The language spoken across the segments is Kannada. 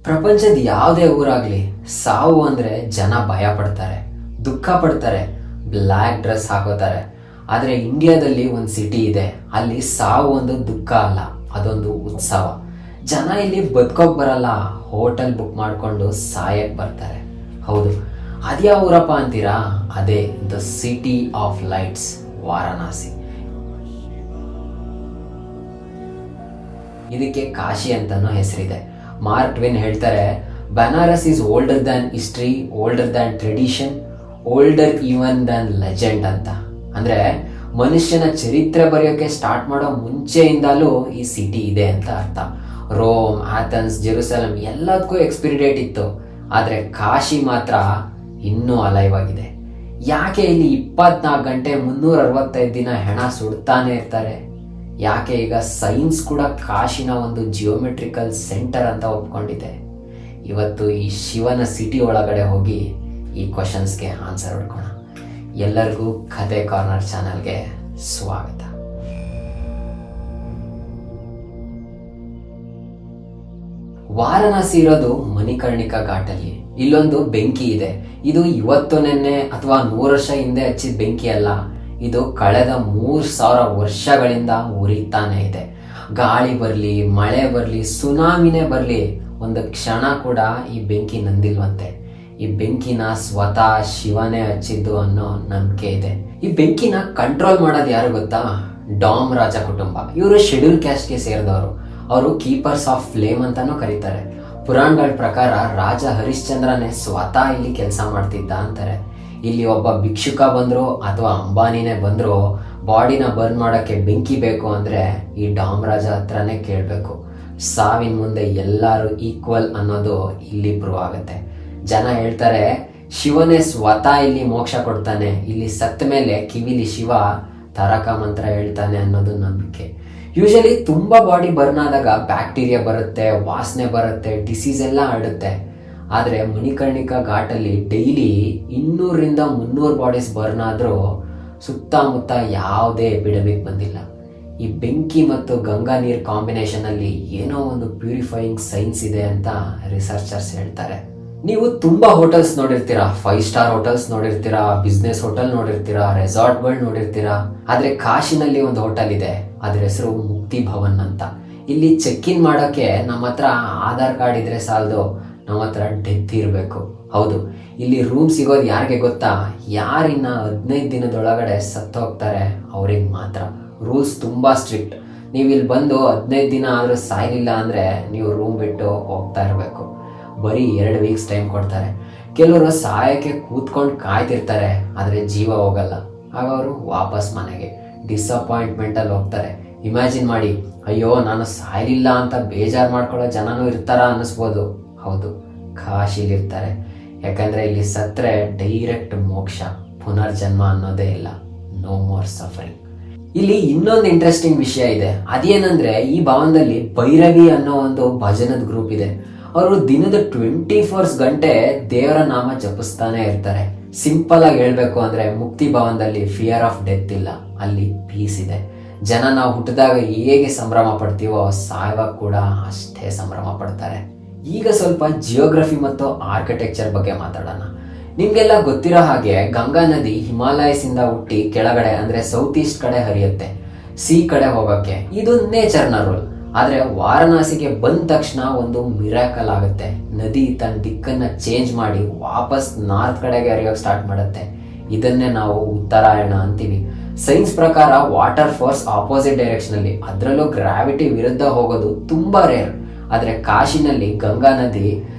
ಪ್ರಪಂಚದ ಯಾವುದೇ ಊರಾಗ್ಲಿ ಸಾವು ಅಂದ್ರೆ ಜನ ಭಯ ಪಡ್ತಾರೆ, ದುಃಖ ಪಡ್ತಾರೆ, ಬ್ಲ್ಯಾಕ್ ಡ್ರೆಸ್ ಹಾಕೋತಾರೆ. ಆದರೆ ಇಂಡಿಯಾದಲ್ಲಿ ಒಂದು ಸಿಟಿ ಇದೆ, ಅಲ್ಲಿ ಸಾವು ಒಂದು ದುಃಖ ಅಲ್ಲ, ಅದೊಂದು ಉತ್ಸವ. ಜನ ಇಲ್ಲಿ ಬದುಕೋಕ್ ಬರಲ್ಲ, ಹೋಟೆಲ್ ಬುಕ್ ಮಾಡಿಕೊಂಡು ಸಾಯಕ್ ಬರ್ತಾರೆ. ಹೌದು, ಅದ್ಯಾವ ಊರಪ್ಪ ಅಂತೀರಾ? ಅದೇ the city of lights, Varanasi. ಇದಕ್ಕೆ ಕಾಶಿ ಅಂತಾನೂ ಹೆಸರಿದೆ. ಮಾರ್ಕ್ ಟ್ವೇನ್ ಹೇಳ್ತಾರೆ, Banaras is older than history, older than tradition, older even than legend ಅಂತ. ಅಂದ್ರೆ ಮನುಷ್ಯನ ಚರಿತ್ರೆ ಬರೆಯೋಕೆ ಸ್ಟಾರ್ಟ್ ಮಾಡೋ ಮುಂಚೆಯಿಂದಲೂ ಈ ಸಿಟಿ ಇದೆ ಅಂತ ಅರ್ಥ. ರೋಮ್, ಆಥನ್ಸ್, ಜೆರುಸಲಂ ಎಲ್ಲದಕ್ಕೂ ಎಕ್ಸ್ಪೈರಿ ಡೇಟ್ ಇತ್ತು, ಆದರೆ ಕಾಶಿ ಮಾತ್ರ ಇನ್ನೂ ಅಲೈವ್ ಆಗಿದೆ. ಯಾಕೆ ಇಲ್ಲಿ 24 ಗಂಟೆ 365 ದಿನ ಹೆಣ ಸುಡ್ತಾನೆ ಇರ್ತಾರೆ? ಯಾಕೆ ಈಗ ಸೈನ್ಸ್ ಕೂಡ ಕಾಶಿನ ಒಂದು ಜಿಯೋಮೆಟ್ರಿಕಲ್ ಸೆಂಟರ್ ಅಂತ ಒಪ್ಕೊಂಡಿದೆ? ಇವತ್ತು ಈ ಶಿವನ ಸಿಟಿ ಒಳಗಡೆ ಹೋಗಿ ಈ ಕ್ವಶನ್ಸ್ಗೆ ಆನ್ಸರ್ ಹುಡ್ಕೋಣ. ಎಲ್ಲರಿಗೂ ಕತೆ ಕಾರ್ನರ್ ಚಾನಲ್ಗೆ ಸ್ವಾಗತ. ವಾರಣಾಸಿ ಇರೋದು ಮಣಿಕರ್ಣಿಕಾ ಘಾಟಲ್ಲಿ. ಇಲ್ಲೊಂದು ಬೆಂಕಿ ಇದೆ. ಇದು ಇವತ್ತು ನೆನ್ನೆ ಅಥವಾ 100 ವರ್ಷ ಹಿಂದೆ ಹಚ್ಚಿದ ಬೆಂಕಿ ಅಲ್ಲ, ಇದು ಕಳೆದ 3000 ವರ್ಷಗಳಿಂದ ಉರಿತಾನೆ ಇದೆ. ಗಾಳಿ ಬರಲಿ, ಮಳೆ ಬರಲಿ, ಸುನಾಮಿನೇ ಬರಲಿ, ಒಂದು ಕ್ಷಣ ಕೂಡ ಈ ಬೆಂಕಿ ನಂದಿಲ್ವಂತೆ. ಈ ಬೆಂಕಿನ ಸ್ವತಃ ಶಿವನೇ ಹಚ್ಚಿದ್ದು ಅನ್ನೋ ನಂಬಿಕೆ ಇದೆ. ಈ ಬೆಂಕಿನ ಕಂಟ್ರೋಲ್ ಮಾಡೋದು ಯಾರು ಗೊತ್ತಾ? ಡಾಮ್ ರಾಜ ಕುಟುಂಬ. ಇವರು ಶೆಡ್ಯೂಲ್ ಕ್ಯಾಸ್ಟ್ಗೆ ಸೇರಿದವರು. ಅವರು ಕೀಪರ್ಸ್ ಆಫ್ ಫ್ಲೇಮ್ ಅಂತಾನೂ ಕರೀತಾರೆ. ಪುರಾಣಗಳ ಪ್ರಕಾರ ರಾಜ ಹರಿಶ್ಚಂದ್ರನೇ ಸ್ವತಃ ಇಲ್ಲಿ ಕೆಲಸ ಮಾಡ್ತಿದ್ದ ಅಂತಾರೆ. ಇಲ್ಲಿ ಒಬ್ಬ ಭಿಕ್ಷುಕ ಬಂದ್ರು ಅಥವಾ ಅಂಬಾನಿನೇ ಬಂದ್ರು, ಬಾಡಿನ ಬರ್ನ್ ಮಾಡೋಕ್ಕೆ ಬೆಂಕಿ ಬೇಕು ಅಂದ್ರೆ ಈ ಡಾಮ್ ರಾಜ ಹತ್ರನೇ ಕೇಳಬೇಕು. ಸಾವಿನ ಮುಂದೆ ಎಲ್ಲರೂ ಈಕ್ವಲ್ ಅನ್ನೋದು ಇಲ್ಲಿ ಪ್ರೂವ್ ಆಗುತ್ತೆ. ಜನ ಹೇಳ್ತಾರೆ, ಶಿವನೇ ಸ್ವತಃ ಇಲ್ಲಿ ಮೋಕ್ಷ ಕೊಡ್ತಾನೆ, ಇಲ್ಲಿ ಸತ್ತ ಮೇಲೆ ಕಿವಿಲಿ ಶಿವ ತಾರಕ ಮಂತ್ರ ಹೇಳ್ತಾನೆ ಅನ್ನೋದು ನಂಬಿಕೆ. ಯೂಶಲಿ ತುಂಬಾ ಬಾಡಿ ಬರ್ನ್ ಆದಾಗ ಬ್ಯಾಕ್ಟೀರಿಯಾ ಬರುತ್ತೆ, ವಾಸನೆ ಬರುತ್ತೆ, ಡಿಸೀಸ್ ಎಲ್ಲ ಹರಡುತ್ತೆ. ಆದರೆ ಮಣಿಕರ್ಣಿಕಾ ಘಾಟಲ್ಲಿ ಡೈಲಿ 200ರಿಂದ 300 ಬಾಡೀಸ್ ಬರ್ನ್ ಆದರೂ ಸುತ್ತಮುತ್ತ ಯಾವುದೇ ಎಪಿಡೆಮಿಕ್ ಬಂದಿಲ್ಲ. ಈ ಬೆಂಕಿ ಮತ್ತು ಗಂಗಾ ನೀರು ಕಾಂಬಿನೇಷನಲ್ಲಿ ಏನೋ ಒಂದು ಪ್ಯೂರಿಫೈಯಿಂಗ್ ಸೈನ್ಸ್ ಇದೆ ಅಂತ ರಿಸರ್ಚರ್ಸ್ ಹೇಳ್ತಾರೆ. ನೀವು ತುಂಬಾ ಹೋಟೆಲ್ಸ್ ನೋಡಿರ್ತೀರಾ, 5 ಸ್ಟಾರ್ ಹೋಟೆಲ್ಸ್ ನೋಡಿರ್ತೀರಾ, ಬಿಸ್ನೆಸ್ ಹೋಟೆಲ್ ನೋಡಿರ್ತೀರಾ, ರೆಸಾರ್ಟ್ಗಳು ನೋಡಿರ್ತೀರಾ. ಆದರೆ ಕಾಶಿನಲ್ಲಿ ಒಂದು ಹೋಟೆಲ್ ಇದೆ, ಅದ್ರ ಹೆಸರು ಮುಕ್ತಿ ಭವನ್ ಅಂತ. ಇಲ್ಲಿ ಚೆಕ್ ಇನ್ ಮಾಡೋಕ್ಕೆ ನಮ್ಮ ಹತ್ರ ಆಧಾರ್ ಕಾರ್ಡ್ ಇದ್ರೆ ಸಾಲದು, ನಮ್ಮ ಹತ್ರ ಡೆತ್ ಇರಬೇಕು. ಹೌದು, ಇಲ್ಲಿ ರೂಮ್ ಸಿಗೋದು ಯಾರಿಗೆ ಗೊತ್ತಾ? ಯಾರಿನ್ನ 15 ದಿನದೊಳಗಡೆ ಸತ್ತು ಹೋಗ್ತಾರೆ ಅವ್ರಿಗೆ ಮಾತ್ರ. ರೂಲ್ಸ್ ತುಂಬಾ ಸ್ಟ್ರಿಕ್ಟ್. ನೀವು ಇಲ್ಲಿ ಬಂದು 15 ದಿನ ಆದರೂ ಸಾಯಲಿಲ್ಲ ಅಂದರೆ ನೀವು ರೂಮ್ ಬಿಟ್ಟು ಹೋಗ್ತಾ ಇರಬೇಕು. ಬರೀ 2 ವೀಕ್ಸ್ ಟೈಮ್ ಕೊಡ್ತಾರೆ. ಕೆಲವರು ಸಾಯಕ್ಕೆ ಕೂತ್ಕೊಂಡು ಕಾಯ್ತಿರ್ತಾರೆ, ಆದರೆ ಜೀವ ಹೋಗಲ್ಲ. ಆಗ ಅವರು ವಾಪಸ್ ಮನೆಗೆ ಡಿಸಪಾಯಿಂಟ್ಮೆಂಟಲ್ಲಿ ಹೋಗ್ತಾರೆ. ಇಮ್ಯಾಜಿನ್ ಮಾಡಿ, ಅಯ್ಯೋ ನಾನು ಸಾಯಲಿಲ್ಲ ಅಂತ ಬೇಜಾರು ಮಾಡ್ಕೊಳ್ಳೋ ಜನನೂ ಇರ್ತಾರ ಅನ್ನಿಸ್ಬೋದು. ಹೌದು, ಕಾಶಿಲಿರ್ತಾರೆ. ಯಾಕಂದ್ರೆ ಇಲ್ಲಿ ಸತ್ರೆ ಡೈರೆಕ್ಟ್ ಮೋಕ್ಷ, ಪುನರ್ಜನ್ಮ ಅನ್ನೋದೇ ಇಲ್ಲ. No more suffering. ಇಲ್ಲಿ ಇನ್ನೊಂದು ಇಂಟ್ರೆಸ್ಟಿಂಗ್ ವಿಷಯ ಇದೆ. ಅದೇನಂದ್ರೆ ಈ ಭವನದಲ್ಲಿ ಭೈರವಿ ಅನ್ನೋ ಒಂದು ಭಜನದ ಗ್ರೂಪ್ ಇದೆ. ಅವರು ದಿನದ 24 ಗಂಟೆ ದೇವರ ನಾಮ ಜಪಿಸ್ತಾನೆ ಇರ್ತಾರೆ. ಸಿಂಪಲ್ ಆಗಿ ಹೇಳ್ಬೇಕು ಅಂದ್ರೆ ಮುಕ್ತಿ ಭವನದಲ್ಲಿ ಫಿಯರ್ ಆಫ್ ಡೆತ್ ಇಲ್ಲ, ಅಲ್ಲಿ ಪೀಸ್ ಇದೆ. ಜನ ನಾವು ಹುಟ್ಟಿದಾಗ ಹೇಗೆ ಸಂಭ್ರಮ ಪಡ್ತೀವೋ ಸಾಯುವಾಗ ಕೂಡ ಅಷ್ಟೇ ಸಂಭ್ರಮ ಪಡ್ತಾರೆ. ಈಗ ಸ್ವಲ್ಪ ಜಿಯೋಗ್ರಫಿ ಮತ್ತು ಆರ್ಕಿಟೆಕ್ಚರ್ ಬಗ್ಗೆ ಮಾತಾಡೋಣ. ನಿಮ್ಗೆಲ್ಲ ಗೊತ್ತಿರೋ ಹಾಗೆ ಗಂಗಾ ನದಿ ಹಿಮಾಲಯಸ್ ಇಂದ ಹುಟ್ಟಿ ಕೆಳಗಡೆ ಅಂದ್ರೆ ಸೌತ್ ಈಸ್ಟ್ ಕಡೆ ಹರಿಯುತ್ತೆ, ಸಿ ಕಡೆ ಹೋಗಕ್ಕೆ. ಇದು ನೇಚರ್ನ ರೂಲ್. ಆದ್ರೆ ವಾರಣಾಸಿಗೆ ಬಂದ ತಕ್ಷಣ ಒಂದು ಮಿರಾಕಲ್ ಆಗುತ್ತೆ. ನದಿ ತನ್ನ ದಿಕ್ಕನ್ನ ಚೇಂಜ್ ಮಾಡಿ ವಾಪಸ್ ನಾರ್ತ್ ಕಡೆಗೆ ಹರಿಯೋಕೆ ಸ್ಟಾರ್ಟ್ ಮಾಡುತ್ತೆ. ಇದನ್ನೇ ನಾವು ಉತ್ತರಾಯಣ ಅಂತೀವಿ. ಸೈನ್ಸ್ ಪ್ರಕಾರ ವಾಟರ್ ಫೋರ್ಸ್ ಆಪೋಸಿಟ್ ಡೈರೆಕ್ಷನ್ ಅಲ್ಲಿ, ಅದರಲ್ಲೂ ಗ್ರಾವಿಟಿ ವಿರುದ್ಧ ಹೋಗೋದು ತುಂಬಾ ರೇರ್. ಆದ್ರೆ ಕಾಶಿನಲ್ಲಿ ಗಂಗಾ ನದಿ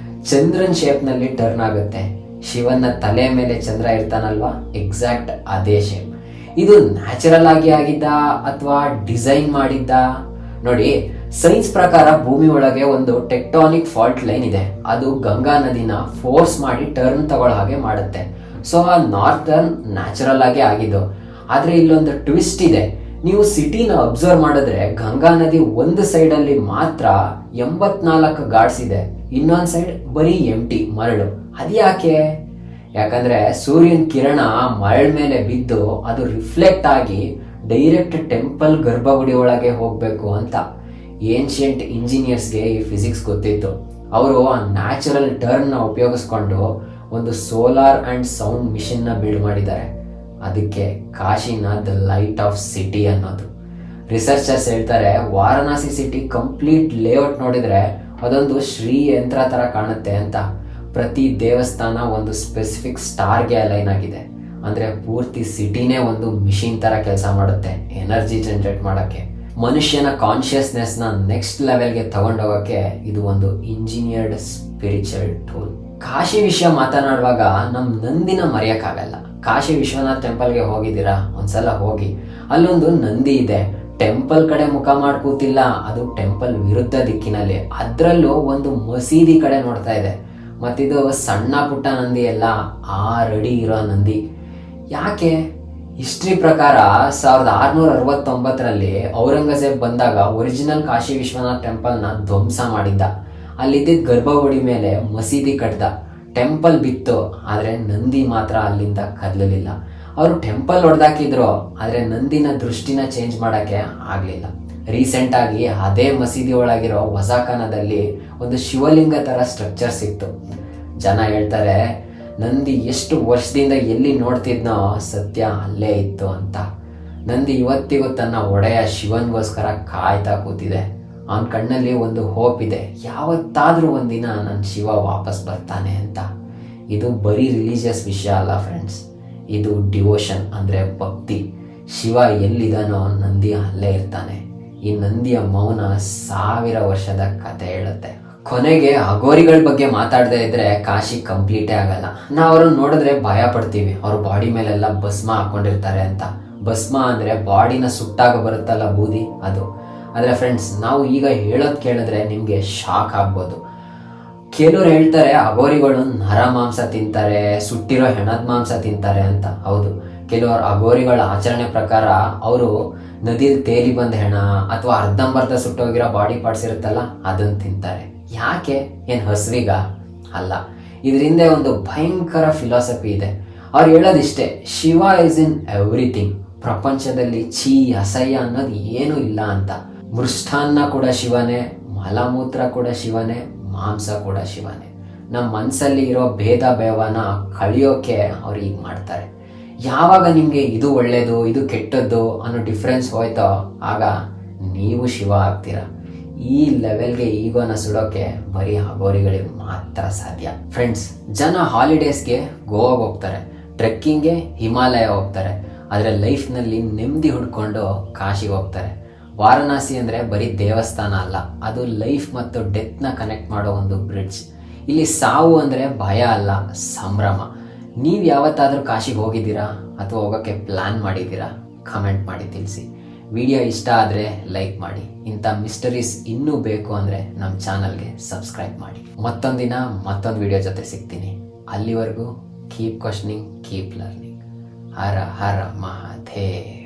ಚಂದ್ರನ್ ಶೇಪ್ ನಲ್ಲಿ ಟರ್ನ್ ಆಗುತ್ತೆ. ಶಿವನ ತಲೆ ಮೇಲೆ ಚಂದ್ರ ಇರ್ತಾನಲ್ವಾ, ಎಕ್ಸಾಕ್ಟ್ ಅದೇ ಶೇಪ್. ಇದು ನ್ಯಾಚುರಲ್ ಆಗಿ ಆಗಿದ್ದ ಅಥವಾ ಡಿಸೈನ್ ಮಾಡಿದ್ದ? ನೋಡಿ, ಸೈನ್ಸ್ ಪ್ರಕಾರ ಭೂಮಿ ಒಳಗೆ ಒಂದು ಟೆಕ್ಟಾನಿಕ್ ಫಾಲ್ಟ್ ಲೈನ್ ಇದೆ. ಅದು ಗಂಗಾ ನದಿನ ಫೋರ್ಸ್ ಮಾಡಿ ಟರ್ನ್ ತಗೊಳ್ಳೋ ಹಾಗೆ ಮಾಡುತ್ತೆ. ಸೊ ಆ ನಾರ್ತ್ ಟರ್ನ್ ನ್ಯಾಚುರಲ್ ಆಗಿ ಆಗಿದ್ದು. ಆದ್ರೆ ಇಲ್ಲೊಂದು ಟ್ವಿಸ್ಟ್ ಇದೆ. ನೀವು ಸಿಟಿನ ಅಬ್ಸರ್ವ್ ಮಾಡಿದ್ರೆ ಗಂಗಾ ನದಿ ಒಂದು ಸೈಡ್ ಅಲ್ಲಿ ಮಾತ್ರ 84 ಘಾಟ್ಸ್ ಇದೆ, ಇನ್ನೊಂದ್ ಸೈಡ್ ಬರೀ ಎಂಟಿ ಮರಳು. ಅದ್ಯಾಕೆ? ಯಾಕಂದ್ರೆ ಸೂರ್ಯನ ಕಿರಣ ಮರಳ ಮೇಲೆ ಬಿದ್ದು ಅದು ರಿಫ್ಲೆಕ್ಟ್ ಆಗಿ ಡೈರೆಕ್ಟ್ ಟೆಂಪಲ್ ಗರ್ಭಗುಡಿ ಒಳಗೆ ಹೋಗ್ಬೇಕು ಅಂತ. ಏನ್ಷಿಯಂಟ್ ಇಂಜಿನಿಯರ್ಸ್ಗೆ ಈ ಫಿಸಿಕ್ಸ್ ಗೊತ್ತಿತ್ತು. ಅವರು ಆ ನ್ಯಾಚುರಲ್ ಟರ್ನ್ ಉಪಯೋಗಿಸ್ಕೊಂಡು ಒಂದು ಸೋಲಾರ್ ಅಂಡ್ ಸೌಂಡ್ ಮಿಷಿನ್ ನ ಬಿಲ್ಡ್ ಮಾಡಿದ್ದಾರೆ. ಅದಕ್ಕೆ ಕಾಶಿನ ದ ಲೈಟ್ ಆಫ್ ಸಿಟಿ ಅನ್ನೋದು. ರಿಸರ್ಚರ್ಸ್ ಹೇಳ್ತಾರೆ ವಾರಣಾಸಿ ಸಿಟಿ ಕಂಪ್ಲೀಟ್ ಲೇಔಟ್ ನೋಡಿದ್ರೆ ಅದೊಂದು ಶ್ರೀ ಯಂತ್ರ ತರ ಕಾಣುತ್ತೆ ಅಂತ. ಪ್ರತಿ ದೇವಸ್ಥಾನ ಒಂದು ಸ್ಪೆಸಿಫಿಕ್ ಸ್ಟಾರ್ಗೆ ಅಲೈನ್ ಆಗಿದೆ. ಅಂದ್ರೆ ಪೂರ್ತಿ ಸಿಟಿನೇ ಒಂದು ಮಿಷಿನ್ ತರ ಕೆಲಸ ಮಾಡುತ್ತೆ ಎನರ್ಜಿ ಜನರೇಟ್ ಮಾಡಕ್ಕೆ. ಮನುಷ್ಯನ ಕಾನ್ಶಿಯಸ್ನೆಸ್ ನ ನೆಕ್ಸ್ಟ್ ಲೆವೆಲ್ಗೆ ತಗೊಂಡೋಗಕ್ಕೆ ಇದು ಒಂದು ಇಂಜಿನಿಯರ್ಡ್ ಸ್ಪಿರಿಚುವಲ್ ಟೂಲ್. ಕಾಶಿ ವಿಷಯ ಮಾತನಾಡುವಾಗ ನಮ್ ನಂದಿನ ಮರೆಯಕ್ಕಾಗಲ್ಲ. ಕಾಶಿ ವಿಶ್ವನಾಥ್ ಟೆಂಪಲ್ಗೆ ಹೋಗಿದ್ದೀರಾ? ಒಂದ್ಸಲ ಹೋಗಿ. ಅಲ್ಲೊಂದು ನಂದಿ ಇದೆ. ಟೆಂಪಲ್ ಕಡೆ ಮುಖ ಮಾಡಿ ಕೂತಿಲ್ಲ, ಅದು ಟೆಂಪಲ್ ವಿರುದ್ಧ ದಿಕ್ಕಿನಲ್ಲಿ. ಅದ್ರಲ್ಲೂ ಒಂದು ಮಸೀದಿ ಕಡೆ ನೋಡ್ತಾ ಇದೆ. ಮತ್ತಿದು ಸಣ್ಣ ಪುಟ್ಟ ನಂದಿ ಎಲ್ಲ 6 ಅಡಿ ಇರೋ ನಂದಿ. ಯಾಕೆ? ಹಿಸ್ಟ್ರಿ ಪ್ರಕಾರ 1669ರಲ್ಲಿ ಔರಂಗಜೇಬ್ ಬಂದಾಗ ಒರಿಜಿನಲ್ ಕಾಶಿ ವಿಶ್ವನಾಥ್ ಟೆಂಪಲ್ನ ಧ್ವಂಸ ಮಾಡಿದ್ದ. ಅಲ್ಲಿದ್ದ ಗರ್ಭಗುಡಿ ಮೇಲೆ ಮಸೀದಿ ಕಟ್ದ. ಟೆಂಪಲ್ ಬಿತ್ತು, ಆದ್ರೆ ನಂದಿ ಮಾತ್ರ ಅಲ್ಲಿಂದ ಕದಲಿಲ್ಲ. ಅವರು ಟೆಂಪಲ್ ಹೊಡೆದಾಕಿದ್ರು, ಆದ್ರೆ ನಂದಿನ ದೃಷ್ಟಿನ ಚೇಂಜ್ ಮಾಡಕ್ಕೆ ಆಗ್ಲಿಲ್ಲ. ರೀಸೆಂಟ್ ಆಗಿ ಅದೇ ಮಸೀದಿ ಒಳಗಿರೋ ವಸಾಖಾನದಲ್ಲಿ ಒಂದು ಶಿವಲಿಂಗ ತರ ಸ್ಟ್ರಕ್ಚರ್ ಸಿಕ್ತು. ಜನ ಹೇಳ್ತಾರೆ ನಂದಿ ಎಷ್ಟು ವರ್ಷದಿಂದ ಎಲ್ಲಿ ನೋಡ್ತಿದ್ನೋ ಸತ್ಯ ಅಲ್ಲೇ ಇತ್ತು ಅಂತ. ನಂದಿ ಇವತ್ತಿಗೂ ತನ್ನ ಒಡೆಯ ಶಿವನ್ಗೋಸ್ಕರ ಕಾಯ್ತಾ ಕೂತಿದೆ. ಅವನ ಕಣ್ಣಲ್ಲಿ ಒಂದು ಹೋಪ್ ಇದೆ, ಯಾವತ್ತಾದ್ರೂ ಒಂದಿನ ನನ್ನ ಶಿವ ವಾಪಸ್ ಬರ್ತಾನೆ ಅಂತ. ಇದು ಬರೀ ರಿಲಿಜಿಯಸ್ ವಿಷಯ ಅಲ್ಲ ಫ್ರೆಂಡ್ಸ್, ಇದು ಡಿವೋಷನ್ ಅಂದ್ರೆ ಭಕ್ತಿ. ಶಿವ ಎಲ್ಲಿದಾನೋ ನಂದಿ ಅಲ್ಲೇ ಇರ್ತಾನೆ. ಈ ನಂದಿಯ ಮೌನ 1000 ವರ್ಷದ ಕತೆ ಹೇಳುತ್ತೆ. ಕೊನೆಗೆ ಅಘೋರಿಗಳ ಬಗ್ಗೆ ಮಾತಾಡದೇ ಇದ್ರೆ ಕಾಶಿ ಕಂಪ್ಲೀಟೇ ಆಗಲ್ಲ. ನಾವು ಅವ್ರನ್ನ ನೋಡಿದ್ರೆ ಭಯ ಪಡ್ತೀವಿ, ಅವ್ರ ಬಾಡಿ ಮೇಲೆಲ್ಲ ಭಸ್ಮ ಹಾಕೊಂಡಿರ್ತಾರೆ ಅಂತ. ಭಸ್ಮ ಅಂದ್ರೆ ಬಾಡಿನ ಸುಟ್ಟಾಗ ಬರುತ್ತಲ್ಲ ಬೂದಿ, ಅದು. ಆದ್ರೆ ಫ್ರೆಂಡ್ಸ್, ನಾವು ಈಗ ಹೇಳೋದ್ ಕೇಳಿದ್ರೆ ನಿಮ್ಗೆ ಶಾಕ್ ಆಗ್ಬೋದು. ಕೆಲವ್ರು ಹೇಳ್ತಾರೆ ಅಘೋರಿಗಳು ನರ ಮಾಂಸ ತಿಂತಾರೆ, ಸುಟ್ಟಿರೋ ಹೆಣದ ಮಾಂಸ ತಿಂತಾರೆ ಅಂತ. ಹೌದು, ಕೆಲವರು ಅಘೋರಿಗಳ ಆಚರಣೆ ಪ್ರಕಾರ ಅವರು ನದಿಲಿ ತೇಲಿ ಬಂದ ಹೆಣ ಅಥವಾ ಅರ್ಧಂಬರ್ಧ ಸುಟ್ಟೋಗಿರೋ ಬಾಡಿ ಪಾರ್ಟ್ಸ್ ಇರುತ್ತಲ್ಲ ಅದನ್ನ ತಿಂತಾರೆ. ಯಾಕೆ? ಏನ್ ಹಸ್ವಿಗ? ಅಲ್ಲ, ಇದರಿಂದ ಒಂದು ಭಯಂಕರ ಫಿಲಾಸಫಿ ಇದೆ. ಅವ್ರು ಹೇಳೋದಿಷ್ಟೇ, ಶಿವ ಇಸ್ ಇನ್ ಎವ್ರಿಥಿಂಗ್. ಪ್ರಪಂಚದಲ್ಲಿ ಛೀ, ಅಸಹ್ಯ ಅನ್ನೋದು ಏನೂ ಇಲ್ಲ ಅಂತ. ಮೃಷ್ಟಾನ್ನ ಕೂಡ ಶಿವನೇ, ಮಲಮೂತ್ರ ಕೂಡ ಶಿವನೇ, ಮಾಂಸ ಕೂಡ ಶಿವನೇ. ನಮ್ಮ ಮನಸ್ಸಲ್ಲಿ ಇರೋ ಭೇದ ಭಾವನ ಕಳಿಯೋಕೆ ಅವ್ರು ಈಗ ಮಾಡ್ತಾರೆ. ಯಾವಾಗ ನಿಮ್ಗೆ ಇದು ಒಳ್ಳೇದು ಇದು ಕೆಟ್ಟದ್ದು ಅನ್ನೋ ಡಿಫ್ರೆನ್ಸ್ ಹೋಯ್ತೋ ಆಗ ನೀವು ಶಿವ ಆಗ್ತೀರಾ. ಈ ಲೆವೆಲ್ಗೆ ಈಗೋನ ಸುಡೋಕೆ ಬರೀ ಅಘೋರಿಗಳಿಗೆ ಮಾತ್ರ ಸಾಧ್ಯ. ಫ್ರೆಂಡ್ಸ್, ಜನ ಹಾಲಿಡೇಸ್ಗೆ ಗೋವಾಗೆ ಹೋಗ್ತಾರೆ, ಟ್ರೆಕ್ಕಿಂಗ್ಗೆ ಹಿಮಾಲಯ ಹೋಗ್ತಾರೆ, ಆದರೆ ಲೈಫ್ನಲ್ಲಿ ನೆಮ್ಮದಿ ಹುಡ್ಕೊಂಡು ಕಾಶಿಗೆ ಹೋಗ್ತಾರೆ. ವಾರಣಾಸಿ ಅಂದರೆ ಬರೀ ದೇವಸ್ಥಾನ ಅಲ್ಲ, ಅದು ಲೈಫ್ ಮತ್ತು ಡೆತ್ನ ಕನೆಕ್ಟ್ ಮಾಡೋ ಒಂದು ಬ್ರಿಡ್ಜ್. ಇಲ್ಲಿ ಸಾವು ಅಂದರೆ ಭಯ ಅಲ್ಲ, ಸಂಭ್ರಮ. ನೀವು ಯಾವತ್ತಾದರೂ ಕಾಶಿಗೆ ಹೋಗಿದ್ದೀರಾ ಅಥವಾ ಹೋಗೋಕ್ಕೆ ಪ್ಲ್ಯಾನ್ ಮಾಡಿದ್ದೀರಾ? ಕಮೆಂಟ್ ಮಾಡಿ ತಿಳಿಸಿ. ವಿಡಿಯೋ ಇಷ್ಟ ಆದರೆ ಲೈಕ್ ಮಾಡಿ. ಇಂಥ ಮಿಸ್ಟರೀಸ್ ಇನ್ನೂ ಬೇಕು ಅಂದರೆ ನಮ್ಮ ಚಾನಲ್ಗೆ ಸಬ್ಸ್ಕ್ರೈಬ್ ಮಾಡಿ. ಮತ್ತೊಂದಿನ ಮತ್ತೊಂದು ವಿಡಿಯೋ ಜೊತೆ ಸಿಗ್ತೀನಿ. ಅಲ್ಲಿವರೆಗೂ ಕೀಪ್ ಕ್ವಶ್ಚನಿಂಗ್, ಕೀಪ್ ಲರ್ನಿಂಗ್. ಹರ ಹರ ಮಹಾದೇವ್.